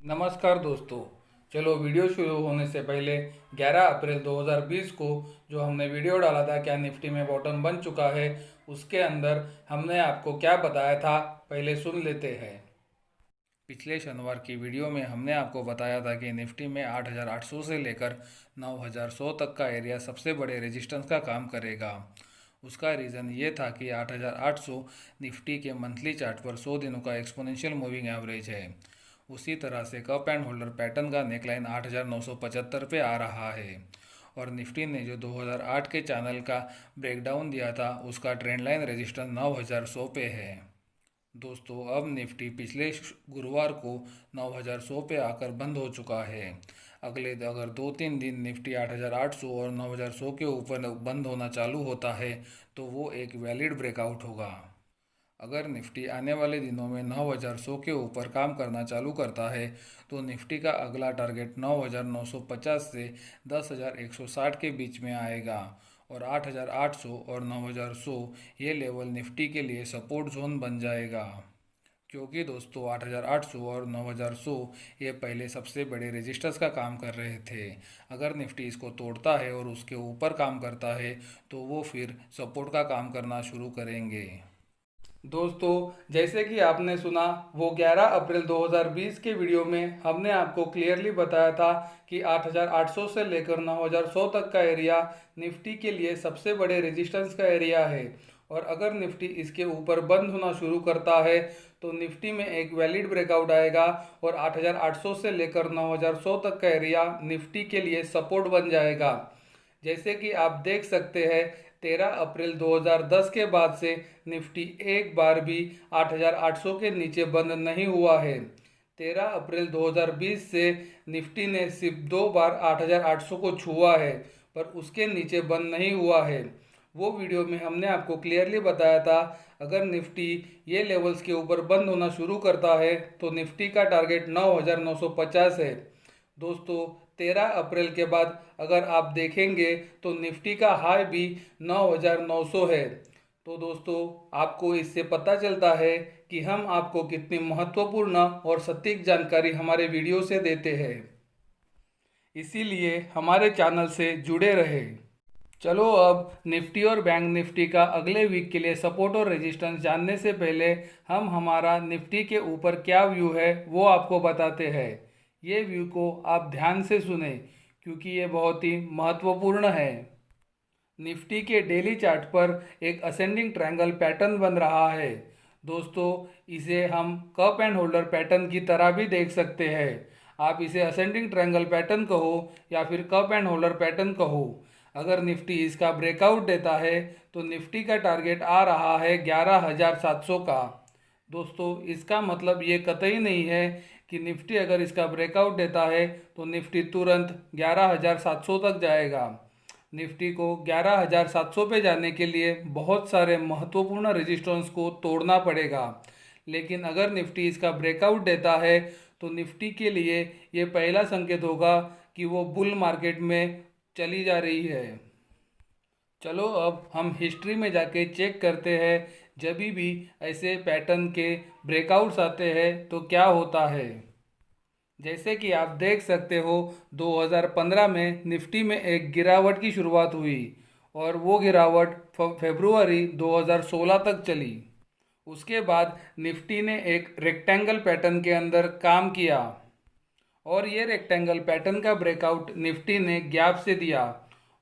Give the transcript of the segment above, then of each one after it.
नमस्कार दोस्तों। चलो वीडियो शुरू होने से पहले 11 अप्रैल 2020 को जो हमने वीडियो डाला था क्या निफ्टी में बॉटम बन चुका है, उसके अंदर हमने आपको क्या बताया था पहले सुन लेते हैं। पिछले शनिवार की वीडियो में हमने आपको बताया था कि निफ्टी में 8,800 से लेकर 9,100 तक का एरिया सबसे बड़े रेजिस्टेंस का काम करेगा। उसका रीज़न ये था कि 8,800 निफ्टी के मंथली चार्ट पर 100 दिनों का एक्सपोनेंशियल मूविंग एवरेज है। उसी तरह से कप एंड होल्डर पैटर्न का नेकलाइन 8,975 पे आ रहा है और निफ्टी ने जो 2008 के चैनल का ब्रेकडाउन दिया था उसका ट्रेंड लाइन रेजिस्टेंस 9,100 पे है। दोस्तों, अब निफ्टी पिछले गुरुवार को 9,100 पे आकर बंद हो चुका है। अगले अगर 2-3 दिन निफ्टी 8,800 और 9,100 के ऊपर बंद होना चालू होता है तो वो एक वैलिड ब्रेकआउट होगा। अगर निफ्टी आने वाले दिनों में 9,100 के ऊपर काम करना चालू करता है तो निफ्टी का अगला टारगेट 9,950 से 10,160 के बीच में आएगा और 8,800 और 9,100 ये लेवल निफ्टी के लिए सपोर्ट जोन बन जाएगा। क्योंकि दोस्तों 8,800 और 9,100 ये पहले सबसे बड़े रेजिस्टर्स का काम कर रहे थे। अगर निफ्टी इसको तोड़ता है और उसके ऊपर काम करता है तो वो फिर सपोर्ट का काम करना शुरू करेंगे। दोस्तों, जैसे कि आपने सुना वो 11 अप्रैल 2020 के वीडियो में हमने आपको क्लियरली बताया था कि 8,800 से लेकर 9,100 तक का एरिया निफ्टी के लिए सबसे बड़े रेजिस्टेंस का एरिया है और अगर निफ्टी इसके ऊपर बंद होना शुरू करता है तो निफ्टी में एक वैलिड ब्रेकआउट आएगा और 8,800 से लेकर 9,100 तक का एरिया निफ्टी के लिए सपोर्ट बन जाएगा। जैसे कि आप देख सकते हैं 13 अप्रैल 2010 के बाद से निफ्टी एक बार भी 8,800 के नीचे बंद नहीं हुआ है। 13 अप्रैल 2020 से निफ्टी ने सिर्फ 2 बार 8,800 को छुआ है पर उसके नीचे बंद नहीं हुआ है। वो वीडियो में हमने आपको क्लियरली बताया था अगर निफ्टी ये लेवल्स के ऊपर बंद होना शुरू करता है तो निफ्टी का टारगेट 9,950 है। दोस्तों, 13 अप्रैल के बाद अगर आप देखेंगे तो निफ्टी का हाई भी 9,900 है। तो दोस्तों, आपको इससे पता चलता है कि हम आपको कितनी महत्वपूर्ण और सटीक जानकारी हमारे वीडियो से देते हैं। इसीलिए हमारे चैनल से जुड़े रहे। चलो अब निफ्टी और बैंक निफ्टी का अगले वीक के लिए सपोर्ट और रेजिस्टेंस जानने से पहले हम हमारा निफ्टी के ऊपर क्या व्यू है वो आपको बताते हैं। ये व्यू को आप ध्यान से सुने क्योंकि ये बहुत ही महत्वपूर्ण है। निफ्टी के डेली चार्ट पर एक असेंडिंग ट्रायंगल पैटर्न बन रहा है। दोस्तों, इसे हम कप एंड होल्डर पैटर्न की तरह भी देख सकते हैं। आप इसे असेंडिंग ट्रायंगल पैटर्न कहो या फिर कप एंड होल्डर पैटर्न कहो। अगर निफ्टी इसका ब्रेकआउट देता है तो निफ्टी का टारगेट आ रहा है 11,700 का। दोस्तों, इसका मतलब ये कतई नहीं है कि निफ्टी अगर इसका ब्रेकआउट देता है तो निफ्टी तुरंत 11,700 तक जाएगा। निफ्टी को 11,700 पे जाने के लिए बहुत सारे महत्वपूर्ण रेजिस्टेंस को तोड़ना पड़ेगा। लेकिन अगर निफ्टी इसका ब्रेकआउट देता है तो निफ्टी के लिए ये पहला संकेत होगा कि वो बुल मार्केट में चली जा रही है। चलो अब हम हिस्ट्री में जाके चेक करते हैं जब भी ऐसे पैटर्न के ब्रेकआउट्स आते हैं तो क्या होता है। जैसे कि आप देख सकते हो 2015 में निफ्टी में एक गिरावट की शुरुआत हुई और वो गिरावट फरवरी 2016 तक चली। उसके बाद निफ्टी ने एक रेक्टेंगल पैटर्न के अंदर काम किया और ये रेक्टेंगल पैटर्न का ब्रेकआउट निफ्टी ने गैप से दिया।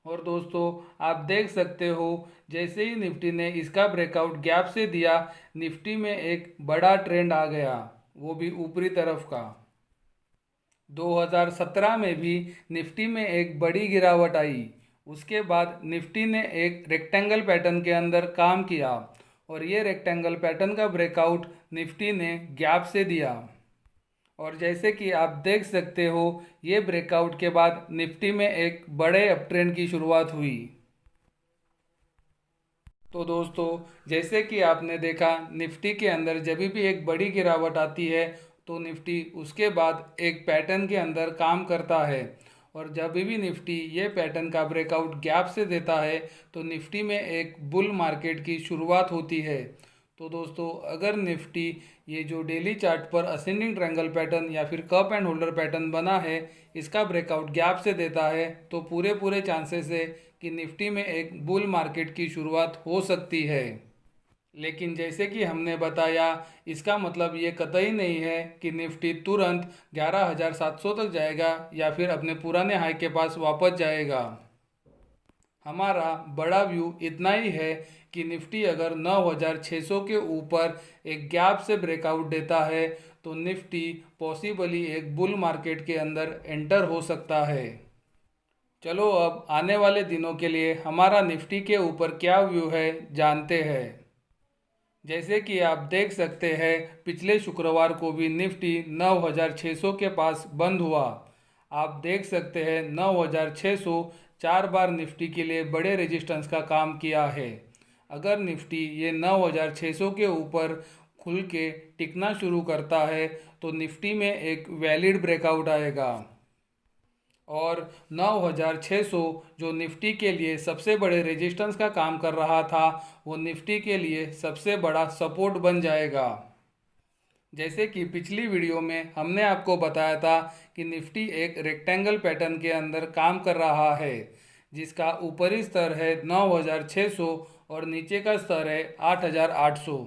और दोस्तों, आप देख सकते हो जैसे ही निफ्टी ने इसका ब्रेकआउट गैप से दिया निफ्टी में एक बड़ा ट्रेंड आ गया, वो भी ऊपरी तरफ का। 2017 में भी निफ्टी में एक बड़ी गिरावट आई। उसके बाद निफ्टी ने एक रेक्टेंगल पैटर्न के अंदर काम किया और ये रेक्टेंगल पैटर्न का ब्रेकआउट निफ्टी ने गैप से दिया। और जैसे कि आप देख सकते हो ये ब्रेकआउट के बाद निफ्टी में एक बड़े अपट्रेंड की शुरुआत हुई। तो दोस्तों, जैसे कि आपने देखा निफ्टी के अंदर जब भी एक बड़ी गिरावट आती है तो निफ्टी उसके बाद एक पैटर्न के अंदर काम करता है और जब भी निफ्टी ये पैटर्न का ब्रेकआउट गैप से देता है तो निफ्टी में एक बुल मार्केट की शुरुआत होती है। तो दोस्तों अगर निफ्टी ये जो डेली चार्ट पर असेंडिंग ट्रायंगल पैटर्न या फिर कप एंड होल्डर पैटर्न बना है, इसका ब्रेकआउट गैप से देता है, तो पूरे चांसेस है कि निफ्टी में एक बुल मार्केट की शुरुआत हो सकती है। लेकिन जैसे कि हमने बताया, इसका मतलब ये कतई नहीं है कि निफ्टी तुरंत 11,700 तक जाएगा या फिर अपने पुराने हाई के पास वापस जाएगा। हमारा बड़ा व्यू इतना ही है कि निफ्टी अगर 9,600 के ऊपर एक गैप से ब्रेकआउट देता है तो निफ्टी पॉसिबली एक बुल मार्केट के अंदर एंटर हो सकता है। चलो अब आने वाले दिनों के लिए हमारा निफ्टी के ऊपर क्या व्यू है जानते हैं। जैसे कि आप देख सकते हैं, पिछले शुक्रवार को भी निफ्टी 9,600 के पास बंद हुआ। आप देख सकते हैं 9,600 4 बार निफ्टी के लिए बड़े रेजिस्टेंस का काम किया है। अगर निफ्टी ये 9,600 के ऊपर खुल के टिकना शुरू करता है तो निफ्टी में एक वैलिड ब्रेकआउट आएगा और 9,600 जो निफ्टी के लिए सबसे बड़े रेजिस्टेंस का काम कर रहा था, वो निफ्टी के लिए सबसे बड़ा सपोर्ट बन जाएगा। जैसे कि पिछली वीडियो में हमने आपको बताया था कि निफ्टी एक रेक्टेंगल पैटर्न के अंदर काम कर रहा है, जिसका ऊपरी स्तर है 9,600 और नीचे का स्तर है 8,800।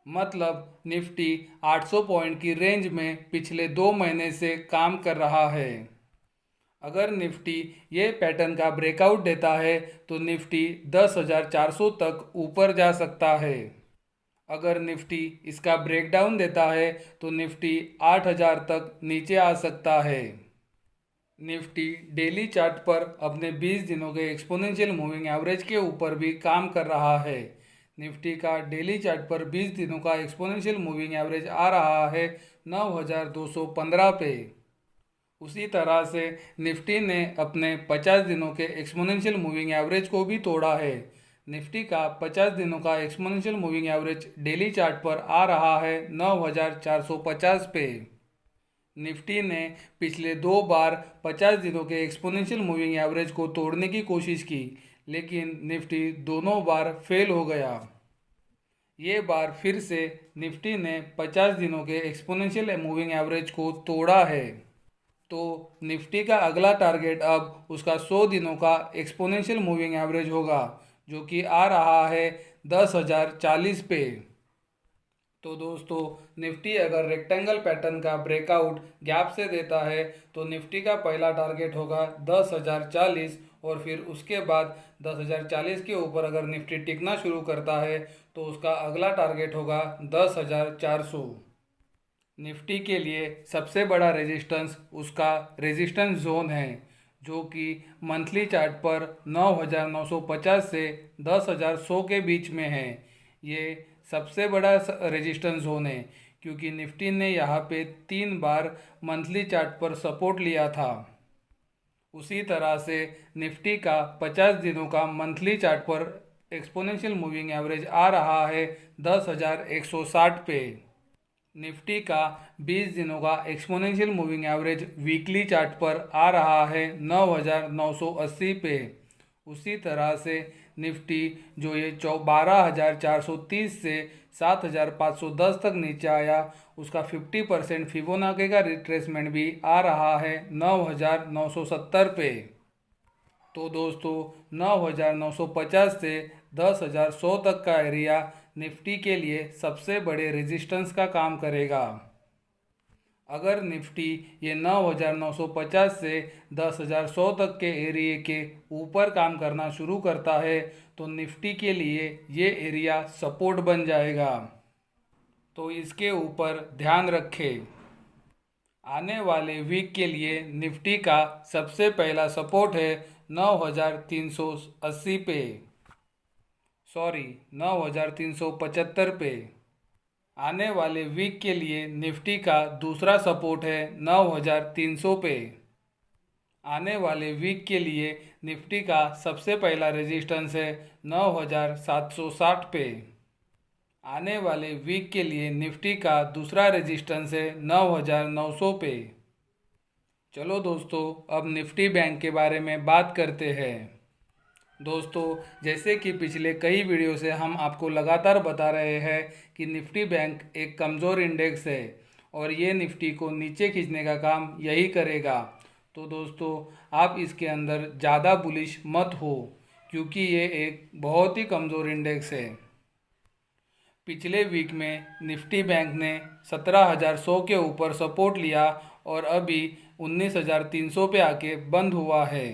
मतलब निफ्टी 800 पॉइंट की रेंज में पिछले 2 महीने से काम कर रहा है। अगर निफ्टी ये पैटर्न का ब्रेकआउट देता है तो निफ्टी 10,400 तक ऊपर जा सकता है। अगर निफ्टी इसका ब्रेकडाउन देता है तो निफ्टी 8,000 तक नीचे आ सकता है। निफ्टी डेली चार्ट पर अपने 20 दिनों के एक्सपोनेंशियल मूविंग एवरेज के ऊपर भी काम कर रहा है। निफ्टी का डेली चार्ट पर 20 दिनों का एक्सपोनेंशियल मूविंग एवरेज आ रहा है 9,215 पे। उसी तरह से निफ्टी ने अपने 50 दिनों के एक्सपोनेंशियल मूविंग एवरेज को भी तोड़ा है। निफ्टी का 50 दिनों का exponential moving average daily chart पर आ रहा है 9,450 पे। निफ्टी ने पिछले 2 बार 50 दिनों के एक्सपोनेंशियल मूविंग एवरेज को तोड़ने की कोशिश की, लेकिन निफ्टी दोनों बार फेल हो गया। ये बार फिर से निफ्टी ने 50 दिनों के एक्सपोनेंशियल मूविंग एवरेज को तोड़ा है। तो निफ्टी का अगला टारगेट अब उसका 100 दिनों का एक्सपोनेंशियल मूविंग एवरेज होगा, जो कि आ रहा है 10,040 पे। तो दोस्तों निफ्टी अगर रेक्टेंगल पैटर्न का ब्रेकआउट गैप से देता है तो निफ्टी का पहला टारगेट होगा 10,040 और फिर उसके बाद 10,040 के ऊपर अगर निफ्टी टिकना शुरू करता है तो उसका अगला टारगेट होगा 10,400। निफ्टी के लिए सबसे बड़ा रेजिस्टेंस उसका रेजिस्टेंस जोन है, जो कि मंथली चार्ट पर 9,950 से 10,100 के बीच में है। ये सबसे बड़ा रेजिस्टेंस जोन है क्योंकि निफ्टी ने यहाँ पे 3 बार मंथली चार्ट पर सपोर्ट लिया था। उसी तरह से निफ्टी का 50 दिनों का मंथली चार्ट पर एक्सपोनेंशियल मूविंग एवरेज आ रहा है 10,160 पे। निफ्टी का 20 दिनों का exponential moving average weekly chart पर आ रहा है 9,980 पे। उसी तरह से निफ्टी जो ये 12,430 से 7,510 तक नीचे आया, उसका 50% फिबोनाची का रिट्रेसमेंट भी आ रहा है 9,970 पे। तो दोस्तों 9,950 से 10,100 तक का एरिया निफ्टी के लिए सबसे बड़े रेजिस्टेंस का काम करेगा। अगर निफ्टी ये 9,950 से 10,100 तक के एरिया के ऊपर काम करना शुरू करता है तो निफ्टी के लिए ये एरिया सपोर्ट बन जाएगा। तो इसके ऊपर ध्यान रखें। आने वाले वीक के लिए निफ्टी का सबसे पहला सपोर्ट है 9,380 पे, 9,375 पे। आने वाले वीक के लिए निफ्टी का दूसरा सपोर्ट है 9,300 पे। आने वाले वीक के लिए निफ्टी का सबसे पहला रेजिस्टेंस है 9,760 पे। आने वाले वीक के लिए निफ्टी का दूसरा रेजिस्टेंस है 9,900 पे। चलो दोस्तों अब निफ्टी बैंक के बारे में बात करते हैं। दोस्तों, जैसे कि पिछले कई वीडियो से हम आपको लगातार बता रहे हैं कि निफ्टी बैंक एक कमज़ोर इंडेक्स है और ये निफ्टी को नीचे खींचने का काम यही करेगा। तो दोस्तों, आप इसके अंदर ज़्यादा बुलिश मत हो, क्योंकि ये एक बहुत ही कमज़ोर इंडेक्स है। पिछले वीक में निफ्टी बैंक ने 17,100 के ऊपर सपोर्ट लिया और अभी 19,300 पे आके बंद हुआ है।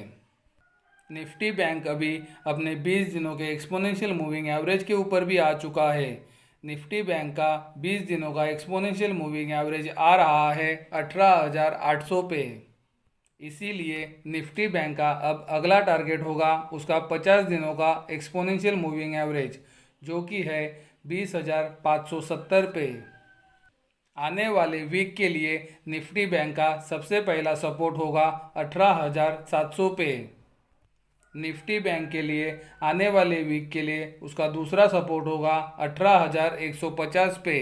निफ्टी बैंक अभी अपने 20 दिनों के एक्सपोनेंशियल मूविंग एवरेज के ऊपर भी आ चुका है। निफ्टी बैंक का 20 दिनों का एक्सपोनेंशियल मूविंग एवरेज आ रहा है 18,800 पे। इसीलिए निफ्टी बैंक का अब अगला टारगेट होगा उसका 50 दिनों का एक्सपोनेंशियल मूविंग एवरेज, जो कि है 20,570 पे। आने वाले वीक के लिए निफ्टी बैंक का सबसे पहला सपोर्ट होगा 18,700 पे। निफ्टी बैंक के लिए आने वाले वीक के लिए उसका दूसरा सपोर्ट होगा 18,150 पे।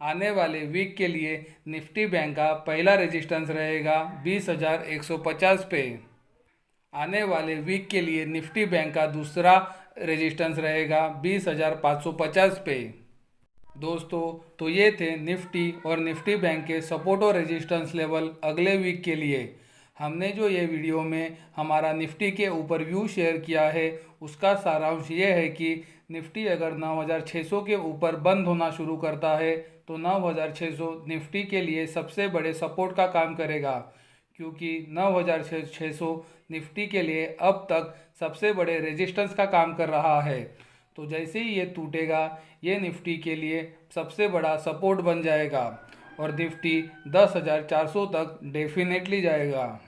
आने वाले वीक के लिए निफ्टी बैंक का पहला रेजिस्टेंस रहेगा 20,150 पे। आने वाले वीक के लिए निफ्टी बैंक का दूसरा रेजिस्टेंस रहेगा 20,550 पे। दोस्तों, तो ये थे निफ्टी और निफ्टी बैंक के सपोर्ट और रेजिस्टेंस लेवल अगले वीक के लिए। हमने जो ये वीडियो में हमारा निफ्टी के ऊपर व्यू शेयर किया है, उसका सारांश ये है कि निफ्टी अगर 9,600 के ऊपर बंद होना शुरू करता है तो 9,600 निफ्टी के लिए सबसे बड़े सपोर्ट का काम करेगा, क्योंकि 9,600 निफ्टी के लिए अब तक सबसे बड़े रेजिस्टेंस का काम कर रहा है। तो जैसे ही ये टूटेगा, ये निफ्टी के लिए सबसे बड़ा सपोर्ट बन जाएगा और निफ्टी 10,400 तक डेफिनेटली जाएगा।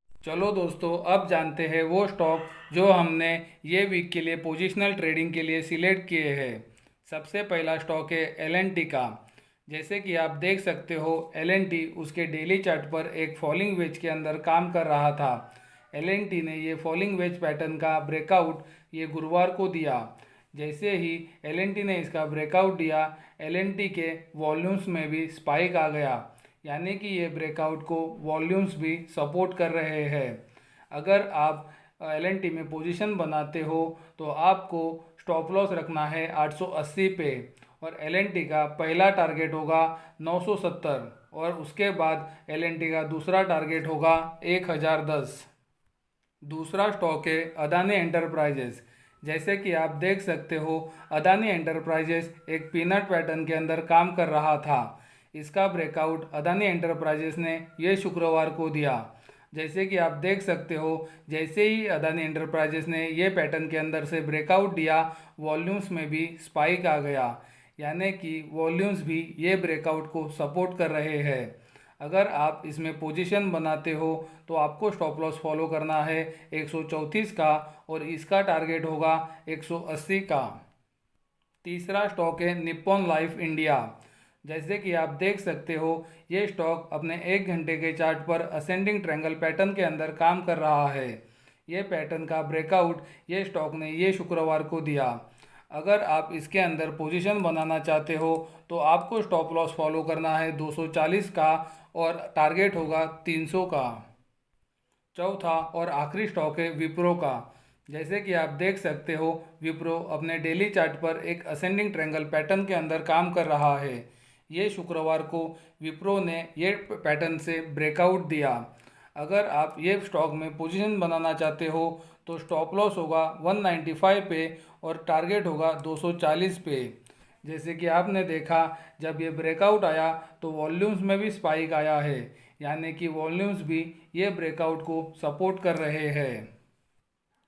चलो दोस्तों, अब जानते हैं वो स्टॉक जो हमने ये वीक के लिए पोजिशनल ट्रेडिंग के लिए सिलेक्ट किए हैं। सबसे पहला स्टॉक है L&T का। जैसे कि आप देख सकते हो, L&T उसके डेली चार्ट पर एक फॉलिंग वेज के अंदर काम कर रहा था। L&T ने ये फॉलिंग वेज पैटर्न का ब्रेकआउट ये गुरुवार को दिया। जैसे ही L&T ने इसका ब्रेकआउट दिया, L&T के वॉल्यूम्स में भी स्पाइक आ गया, यानी कि ये ब्रेकआउट को वॉल्यूम्स भी सपोर्ट कर रहे हैं। अगर आप L&T में पोजीशन बनाते हो तो आपको स्टॉप लॉस रखना है 880 पे और L&T का पहला टारगेट होगा 970 और उसके बाद L&T का दूसरा टारगेट होगा 1010। दूसरा स्टॉक है अदानी एंटरप्राइजेस। जैसे कि आप देख सकते हो, अदानी एंटरप्राइजेस एक पीनट पैटर्न के अंदर काम कर रहा था। इसका ब्रेकआउट अदानी एंटरप्राइजेस ने ये शुक्रवार को दिया। जैसे कि आप देख सकते हो, जैसे ही अदानी एंटरप्राइजेस ने ये पैटर्न के अंदर से ब्रेकआउट दिया, वॉल्यूम्स में भी स्पाइक आ गया, यानी कि वॉल्यूम्स भी ये ब्रेकआउट को सपोर्ट कर रहे हैं। अगर आप इसमें पोजीशन बनाते हो तो आपको स्टॉप लॉस फॉलो करना है 134 का और इसका टारगेट होगा 180 का। तीसरा स्टॉक है निप्पॉन लाइफ इंडिया। जैसे कि आप देख सकते हो, ये स्टॉक अपने 1 घंटे के चार्ट पर असेंडिंग ट्रायंगल पैटर्न के अंदर काम कर रहा है। ये पैटर्न का ब्रेकआउट ये स्टॉक ने ये शुक्रवार को दिया। अगर आप इसके अंदर पोजीशन बनाना चाहते हो तो आपको स्टॉप लॉस फॉलो करना है 240 का और टारगेट होगा 300 का। चौथा और आखिरी स्टॉक है विप्रो का। जैसे कि आप देख सकते हो, विप्रो अपने डेली चार्ट पर एक असेंडिंग ट्रायंगल पैटर्न के अंदर काम कर रहा है। ये शुक्रवार को विप्रो ने ये पैटर्न से ब्रेकआउट दिया। अगर आप ये स्टॉक में पोजीशन बनाना चाहते हो तो स्टॉप लॉस होगा 195 पे और टारगेट होगा 240 पे। जैसे कि आपने देखा, जब ये ब्रेकआउट आया तो वॉल्यूम्स में भी स्पाइक आया है, यानी कि वॉल्यूम्स भी ये ब्रेकआउट को सपोर्ट कर रहे हैं।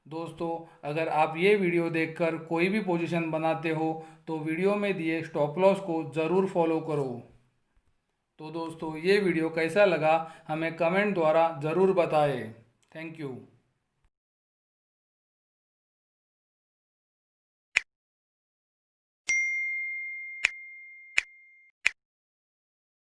दोस्तों, अगर आप ये वीडियो देखकर कोई भी पोजीशन बनाते हो तो वीडियो में दिए स्टॉप लॉस को ज़रूर फॉलो करो। तो दोस्तों, ये वीडियो कैसा लगा हमें कमेंट द्वारा ज़रूर बताएं। Thank you.